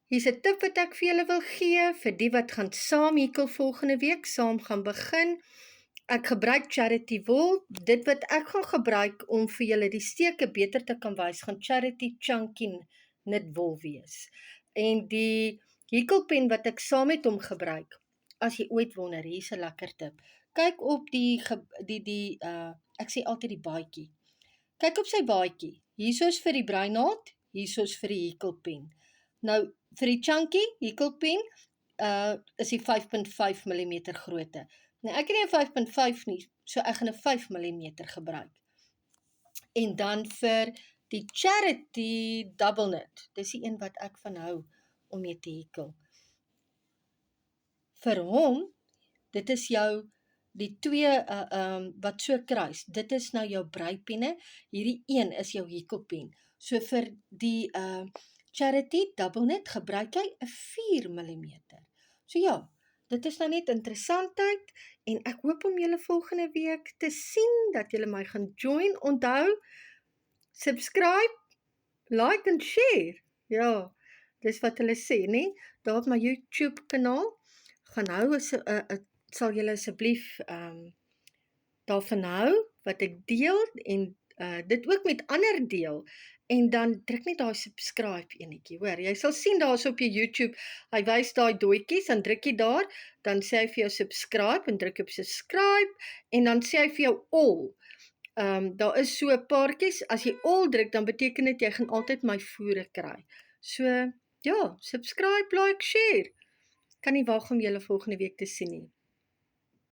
Hier's 'n tip wat ek vir julle wil gee, vir die wat gaan saam hikel volgende week, saam gaan begin. Ek gebruik Charity wol, dit wat ek gaan gebruik om vir julle die steke beter te kan wys, gaan Charity Chunky knit wol wees. En die hikelpen wat ek saam met hom gebruik, as jy ooit wonder, hier's 'n lekker tip. Kyk op ek sê altyd die baadjie. Kyk op sy baadjie, hierso's vir die breinaald, hierso's vir die hikelpen. Nou, vir die chunky hikelpen, is die 5.5 mm grootte. Nou, ek het nie 'n 5.5 nie, so ek gaan 'n 5 mm gebruik. En dan vir die Charity double knit, dis die een wat ek van hou om mee te hikel. Vir hom, dit is jou die twee wat so kruis, dit is nou jou breipenne, hierdie een is jou hikelpen. So vir die Charity double knit gebruik jy 'n 4 mm. So ja, dit is nou net interessantheid en ek hoop om julle volgende week te sien, dat julle my gaan join. Onthou, subscribe, like en share. Ja, dis wat hulle sê, nee? Daar op my YouTube kanaal, gaan hou, sal julle asseblief daarvan hou, wat ek deel, en dit ook met ander deel, en dan druk net daai subscribe enetjie, hoor, jy sal sien daar op jou YouTube, hy wys daai doetjies, dan druk jy daar, dan sê hy vir jou subscribe, en druk op subscribe, en dan sê hy vir jou all. Daar is so 'n paartjies, as jy all druk, dan beteken dit jy gaan altyd my voere kry. So, ja, subscribe, like, share. Kan nie wag om julle volgende week te sien nie.